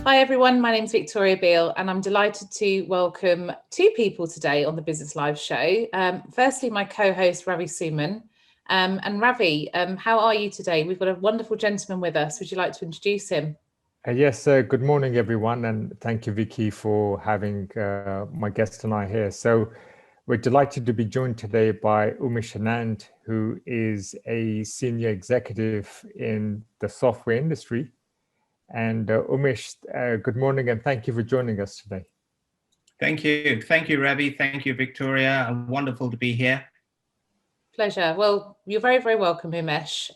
Hi everyone, my name's Victoria Beale and I'm delighted to welcome two people today on the Business Live show. Firstly, my co-host Ravi Summan. And Ravi, how are you today? We've got a wonderful gentleman with us. Would you like to introduce him? Yes, good morning everyone, and thank you Vicky for having my guest and I here. So we're delighted to be joined today by Umesh, who is a senior executive in the software industry. And Umesh, good morning and thank you for joining us today. Thank you. Thank you, Ravi. Thank you, Victoria. Wonderful to be here. Pleasure. Well, you're very, very welcome, Umesh.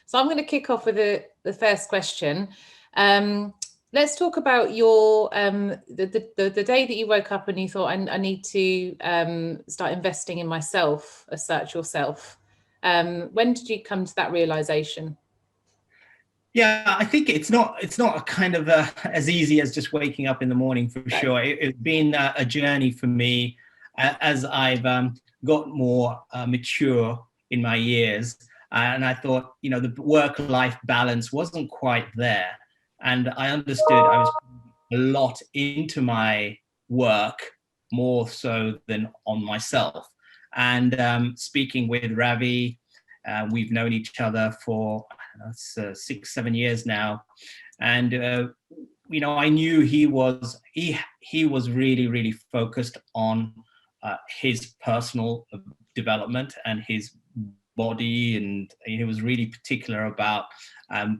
So I'm going to kick off with the first question. Let's talk about your the day that you woke up and you thought, I need to start investing in myself, assert yourself. When did you come to that realization? Yeah, I think it's not a kind of as easy as just waking up in the morning, for sure. It's been a journey for me as I've got more mature in my years. And I thought, the work-life balance wasn't quite there. And I understood I was putting a lot into my work, more so than on myself. And speaking with Ravi, we've known each other for 6-7 years now, and I knew he was really, really focused on his personal development and his body, and he was really particular about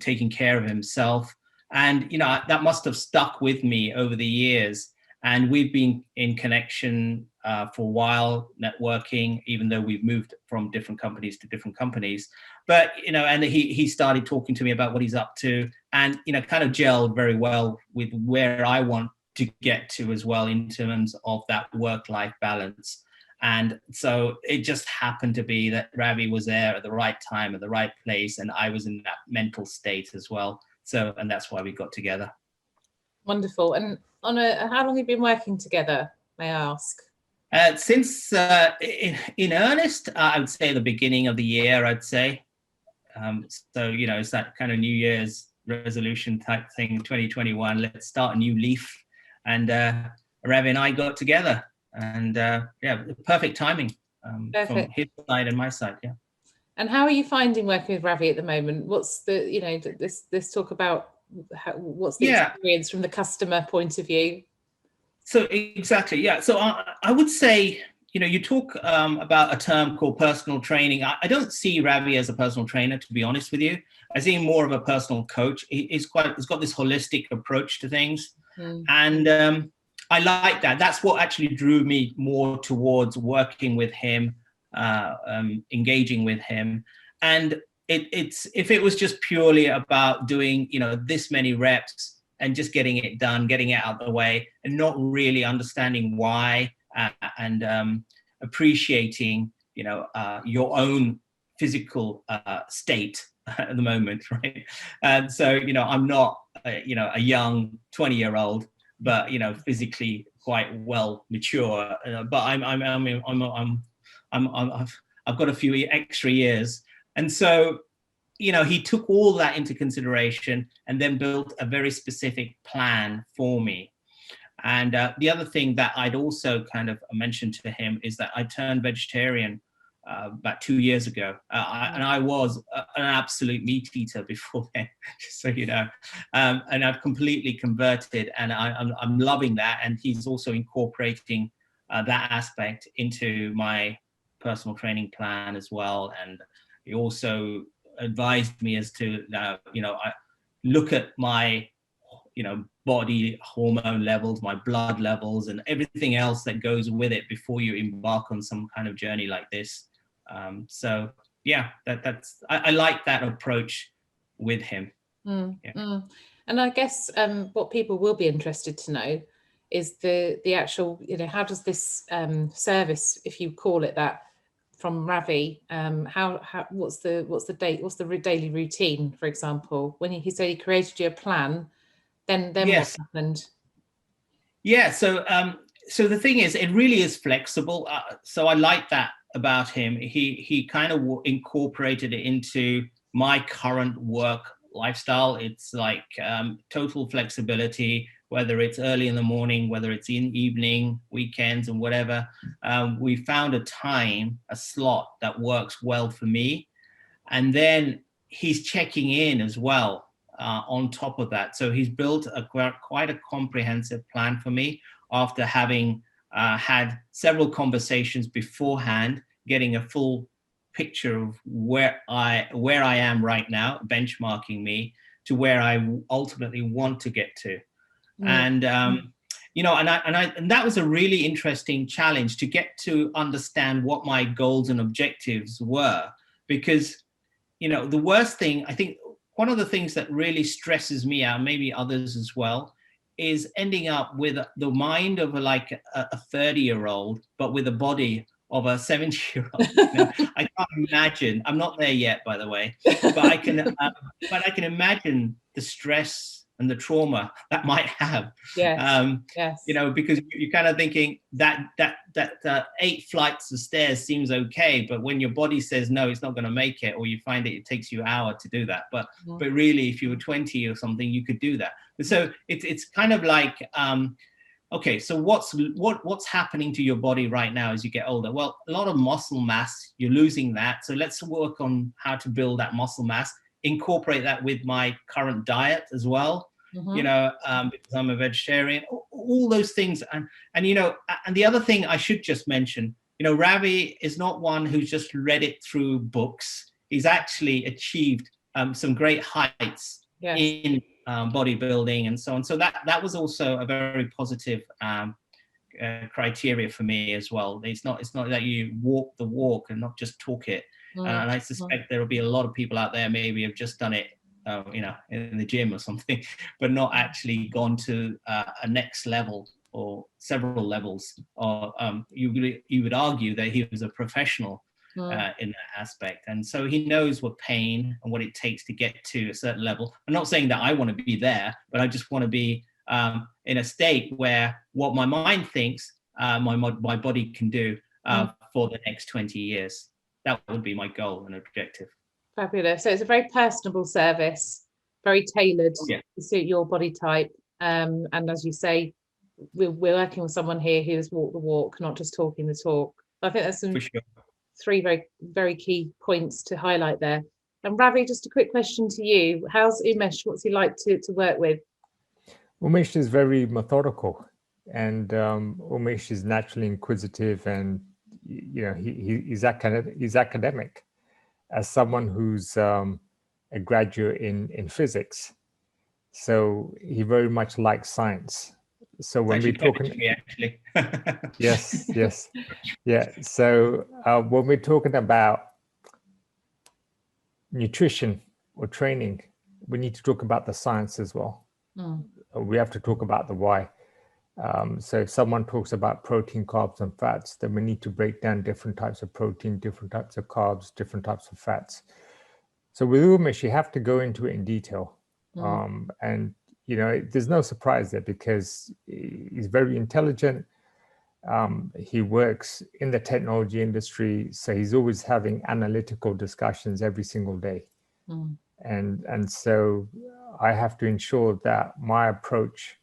taking care of himself. And that must have stuck with me over the years. And we've been in connection for a while, networking, even though we've moved from different companies to different companies. But, and he started talking to me about what he's up to, and, kind of gelled very well with where I want to get to as well in terms of that work-life balance. And so it just happened to be that Ravi was there at the right time, at the right place, and I was in that mental state as well. So, and that's why we got together. Wonderful. And how long have you been working together, may I ask? Since in earnest, I would say the beginning of the year, I'd say. So, it's that kind of New Year's resolution type thing, 2021, let's start a new leaf. And Ravi and I got together, and perfect timing from his side and my side. Yeah. And how are you finding working with Ravi at the moment? What's the, this talk about what's the experience from the customer point of view? So exactly, yeah. So I would say, you talk about a term called personal training. I don't see Ravi as a personal trainer, to be honest with you. I see him more of a personal coach. He's got this holistic approach to things. And I like that. That's what actually drew me more towards working with him, engaging with him. And it's if it was just purely about doing, this many reps and just getting it done, getting it out of the way, and not really understanding why and appreciating, your own physical state at the moment, right? And so, I'm not, a young 20-year-old, but physically quite well mature. But I've got a few extra years, and so. He took all that into consideration and then built a very specific plan for me. And the other thing that I'd also kind of mentioned to him is that I turned vegetarian about 2 years ago. And I was an absolute meat eater before then, just so you know. And I've completely converted, and I'm loving that. And he's also incorporating that aspect into my personal training plan as well. And he also advised me as to I look at my body hormone levels, my blood levels, and everything else that goes with it before you embark on some kind of journey like this. So yeah, that's I like that approach with him. And I guess what people will be interested to know is the actual, how does this service, if you call it that, from Ravi, what's the daily routine, for example? When he said he created you a plan, then yes. What happened? Yeah, so the thing is, it really is flexible. So I like that about him. He kind of incorporated it into my current work lifestyle. It's like total flexibility, whether it's early in the morning, whether it's in evening, weekends, and whatever. We found a slot that works well for me. And then he's checking in as well on top of that. So he's built quite a comprehensive plan for me after having had several conversations beforehand, getting a full picture of where I am right now, benchmarking me to where I ultimately want to get to. And you know, and that was a really interesting challenge to get to understand what my goals and objectives were, because, you know, the worst thing, I think one of the things that really stresses me out, maybe others as well, is ending up with the mind of a 30-year-old, but with a body of a 70-year-old. You know? I can't imagine. I'm not there yet, by the way, but I can imagine the stress and the trauma that might have. Yes. Yes. You know, because you're kind of thinking that 8 flights of stairs seems okay, but when your body says no, it's not going to make it, or you find it takes you an hour to do that. But really, if you were 20 or something, you could do that. So it's kind of like, okay, so what's happening to your body right now as you get older? Well, a lot of muscle mass, you're losing that. So let's work on how to build that muscle mass, incorporate that with my current diet as well. You know, because I'm a vegetarian, all those things. And, you know, and the other thing I should just mention, you know, Ravi is not one who's just read it through books. He's actually achieved some great heights in bodybuilding and so on. So that was also a very positive criteria for me as well. It's not that you walk the walk and not just talk it. And I suspect there will be a lot of people out there maybe have just done it, you know, in the gym or something, but not actually gone to a next level or several levels. Or you would argue that he was a professional in that aspect, and so he knows what pain and what it takes to get to a certain level. I'm not saying that I want to be there, but I just want to be in a state where what my mind thinks my body can do for the next 20 years. That would be my goal and objective. Fabulous. So it's a very personable service, very tailored to suit your body type. And as you say, we're working with someone here who has walked the walk, not just talking the talk. I think that's some 3 very, very key points to highlight there. And Ravi, just a quick question to you. How's Umesh? What's he like to work with? Umesh is very methodical, and Umesh is naturally inquisitive, and you know he's academic. As someone who's a graduate in physics, so he very much likes science. So when we're talking, actually, yes, yeah. So when we're talking about nutrition or training, we need to talk about the science as well. We have to talk about the why. So if someone talks about protein, carbs, and fats, then we need to break down different types of protein, different types of carbs, different types of fats. So with Umesh, you have to go into it in detail. And, you know, there's no surprise there because he's very intelligent. He works in the technology industry, so he's always having analytical discussions every single day. And so I have to ensure that my approach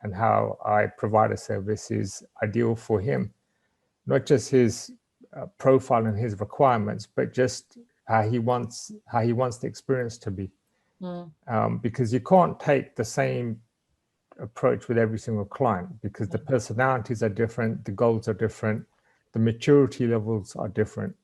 and how I provide a service is ideal for him, not just his profile and his requirements, but just how he wants the experience to be. Because you can't take the same approach with every single client because the personalities are different, the goals are different, the maturity levels are different.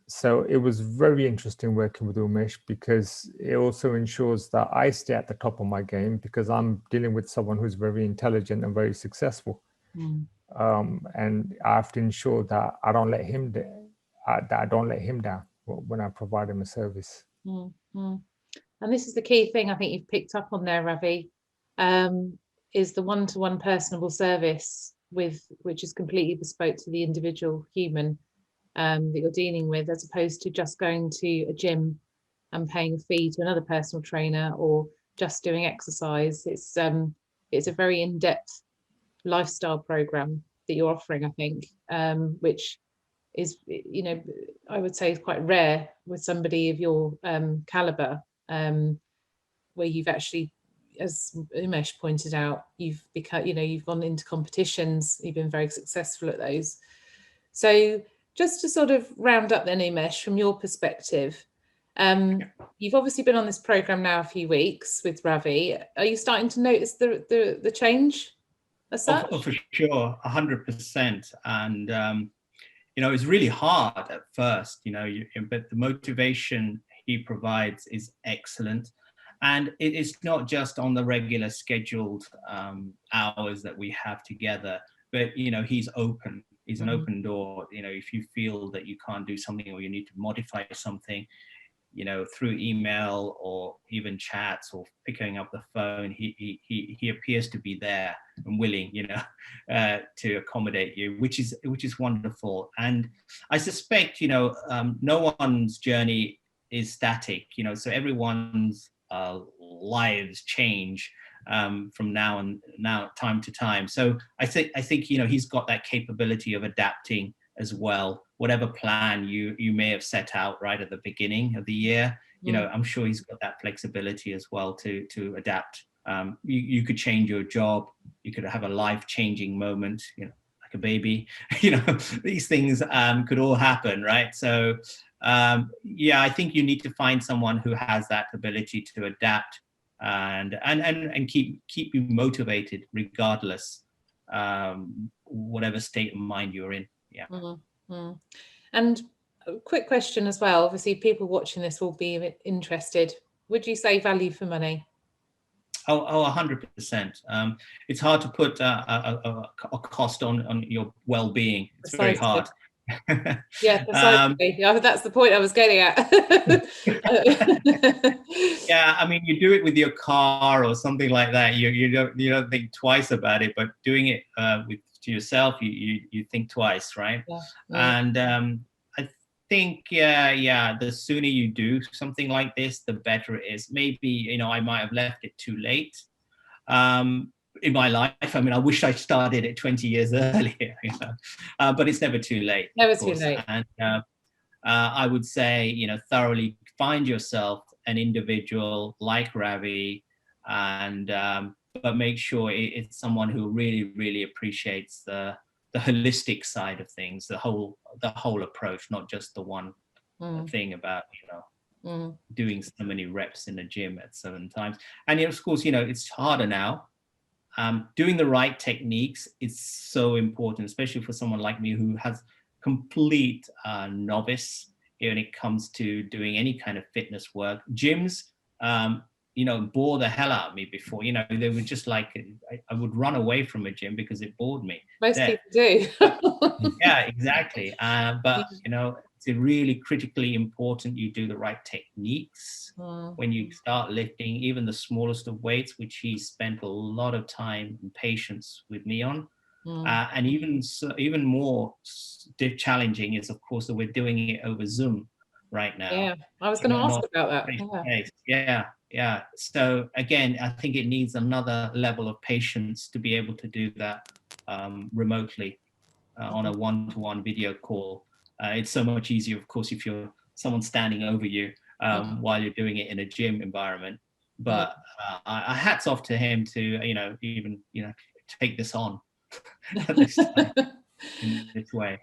So it was very interesting working with Umesh because it also ensures that I stay at the top of my game because I'm dealing with someone who's very intelligent and very successful. And I have to ensure that I don't let him down when I provide him a service. And this is the key thing I think you've picked up on there, Ravi, is the one-to-one personable service which is completely bespoke to the individual human that you're dealing with, as opposed to just going to a gym and paying a fee to another personal trainer or just doing exercise. It's a very in-depth lifestyle program that you're offering, I think, which is, you know, I would say is quite rare with somebody of your caliber. where you've actually, as Umesh pointed out, you've become, you've gone into competitions, you've been very successful at those. So just to sort of round up then, Umesh, from your perspective, you've obviously been on this program now a few weeks with Ravi. Are you starting to notice the change as such? Oh, for sure, 100%. And it's really hard at first, but the motivation he provides is excellent. And it is not just on the regular scheduled hours that we have together, but, he's open. He's an open door. If you feel that you can't do something or you need to modify something, through email or even chats or picking up the phone, he appears to be there and willing, to accommodate you, which is wonderful. And I suspect, no one's journey is static, so everyone's lives change from now time to time. So I think he's got that capability of adapting as well. Whatever plan you may have set out right at the beginning of the year, I'm sure he's got that flexibility as well to adapt. You could change your job, you could have a life-changing moment, like a baby. These things could all happen, right? So I think you need to find someone who has that ability to adapt and keep you motivated regardless, whatever state of mind you're in. Yeah. Mm-hmm. And a quick question as well, obviously people watching this will be interested. Would you say value for money? Oh, 100%. It's hard to put a cost on your well-being. It's very hard. Yeah, precisely. That's the point I was getting at. Yeah, I mean, you do it with your car or something like that. You don't think twice about it, but doing it to yourself, you think twice, right? Yeah. And I think the sooner you do something like this, the better it is. Maybe I might have left it too late in my life. I mean, I wish I started it 20 years earlier, but it's never too late. Never too late. And I would say, thoroughly find yourself an individual like Ravi, and but make sure it's someone who really, really appreciates the holistic side of things, the whole approach, not just the one thing about doing so many reps in the gym at certain times. And of course, it's harder now. Doing the right techniques is so important, especially for someone like me who has complete novice when it comes to doing any kind of fitness work. Gyms, bore the hell out of me before. They were just like, I would run away from a gym because it bored me. Most people do. Yeah, exactly. But it's really critically important you do the right techniques when you start lifting, even the smallest of weights, which he spent a lot of time and patience with me on. And even more challenging is, of course, that we're doing it over Zoom right now. Yeah, I was going to ask about that. Yeah. So again, I think it needs another level of patience to be able to do that remotely on a one-to-one video call. It's so much easier, of course, if you're someone standing over you while you're doing it in a gym environment. But I hats off to him to even take this on at this time in this way.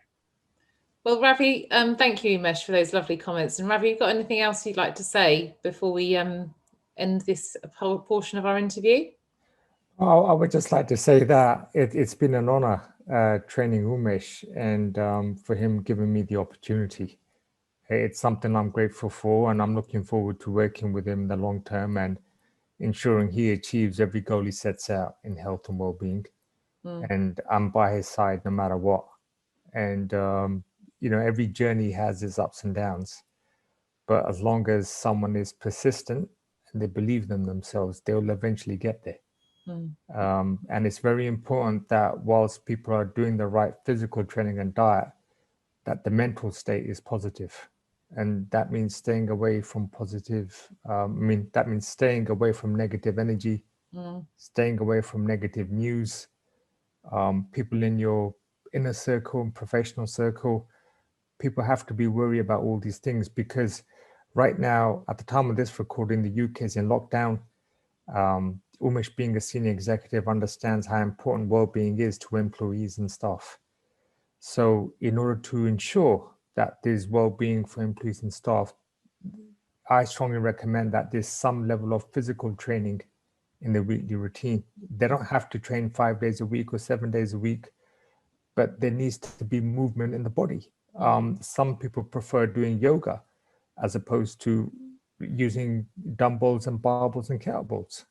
Well, Ravi, thank you, Umesh, for those lovely comments. And Ravi, you got anything else you'd like to say before we end this whole portion of our interview? Well, I would just like to say that it's been an honor training Umesh and for him giving me the opportunity. It's something I'm grateful for, and I'm looking forward to working with him in the long term and ensuring he achieves every goal he sets out in health and well-being. And I'm by his side no matter what. And every journey has its ups and downs, but as long as someone is persistent and they believe in themselves, they'll eventually get there. And it's very important that whilst people are doing the right physical training and diet, that the mental state is positive. And that means staying away from that means staying away from negative energy, staying away from negative news, people in your inner circle and professional circle. People have to be worried about all these things, because Right now, at the time of this recording, the UK is in lockdown. Umesh, being a senior executive, understands how important well-being is to employees and staff. So in order to ensure that there's well-being for employees and staff, I strongly recommend that there's some level of physical training in the weekly routine. They don't have to train 5 days a week or 7 days a week, but there needs to be movement in the body. Some people prefer doing yoga as opposed to using dumbbells and barbells and kettlebells.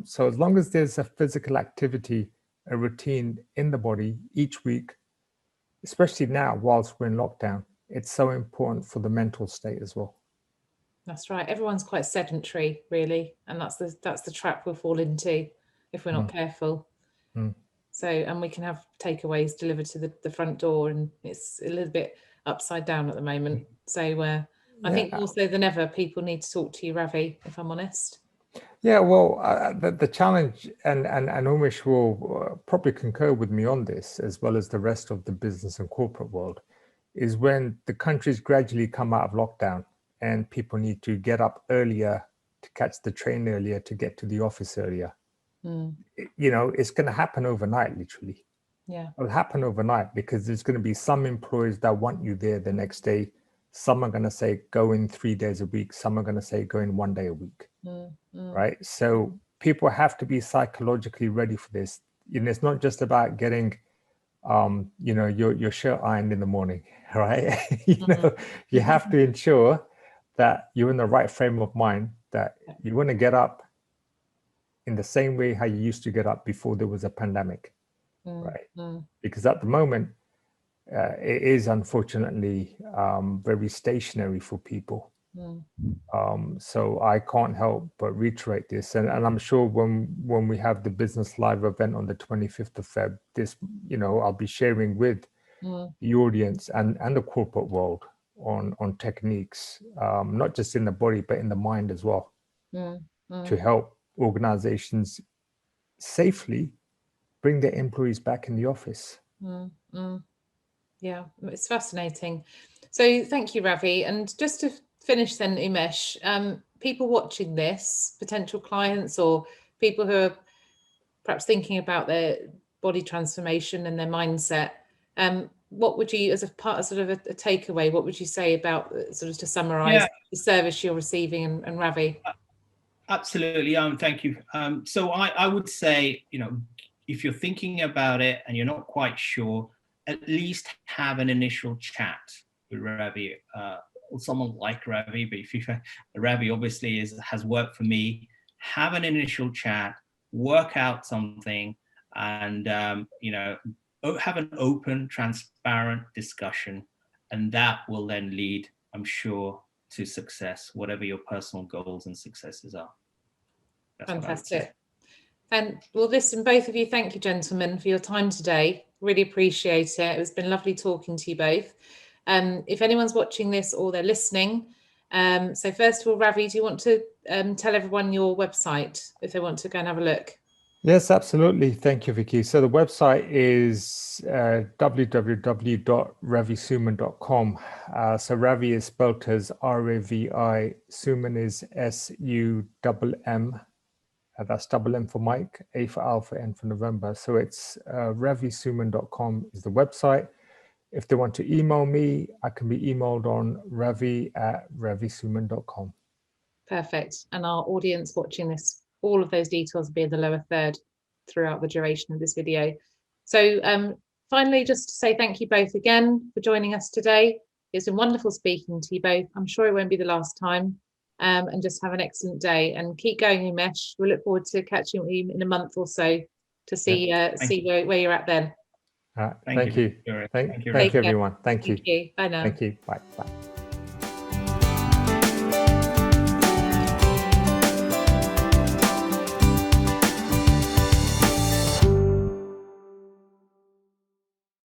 So as long as there's a physical activity, a routine in the body each week, especially now whilst we're in lockdown, it's so important for the mental state as well. That's right. Everyone's quite sedentary, really, and that's the trap we'll fall into if we're not careful. So, and we can have takeaways delivered to the front door, and it's a little bit upside down at the moment. So I think also than ever, people need to talk to you, Ravi, if I'm honest. Yeah, well, the challenge, and Umesh will probably concur with me on this, as well as the rest of the business and corporate world, is when the countries gradually come out of lockdown and people need to get up earlier to catch the train earlier, to get to the office earlier. You know, it's going to happen overnight, literally. Yeah. It'll happen overnight because there's going to be some employers that want you there the next day. Some are going to say go in 3 days a week. Some are going to say go in 1 day a week. Right. So people have to be psychologically ready for this. You know, it's not just about getting, you know, your shirt ironed in the morning, right? You know, you have to ensure that you're in the right frame of mind, that you want to get up in the same way how you used to get up before there was a pandemic, right? Because at the moment, it is unfortunately very stationary for people. So I can't help but reiterate this, and I'm sure when we have the Business Live event on the 25th of Feb, this, you know, I'll be sharing with the audience and the corporate world on techniques, not just in the body but in the mind as well, to help organizations safely bring their employees back in the office. Yeah, it's fascinating. So thank you, Ravi. And just to finish then, Umesh, people watching this, potential clients or people who are perhaps thinking about their body transformation and their mindset, what would you, as a part of sort of a takeaway, what would you say about, sort of to summarize the service you're receiving, and Ravi? Absolutely. Thank you. So I would say, you know, if you're thinking about it and you're not quite sure, at least have an initial chat with Ravi, or someone like Ravi. But if you, Ravi obviously has worked for me. Have an initial chat, work out something, and you know, have an open, transparent discussion, and that will then lead, I'm sure, to success, whatever your personal goals and successes are. That's fantastic. And well, listen, both of you, thank you, gentlemen, for your time today. Really appreciate it. It's been lovely talking to you both. If anyone's watching this or they're listening, so first of all, Ravi, do you want to tell everyone your website if they want to go and have a look? Yes, absolutely. Thank you, Vicky. So the website is www.ravisumman.com. So Ravi is spelled as R-A-V-I, Summan is S-U-M-M. That's double M for Mike, A for Alpha, N for November. So it's ravisumman.com is the website. If they want to email me, I can be emailed on ravi@ravisumman.com. Perfect. And our audience watching this, all of those details will be in the lower third throughout the duration of this video. So finally, just to say thank you both again for joining us today. It's been wonderful speaking to you both. I'm sure it won't be the last time. And just have an excellent day and keep going, Umesh. We look forward to catching you in a month or so to see where you're at then. Thank you. Thank you, everyone. Thank you. Thank you. Bye now. Thank you. Bye. Bye.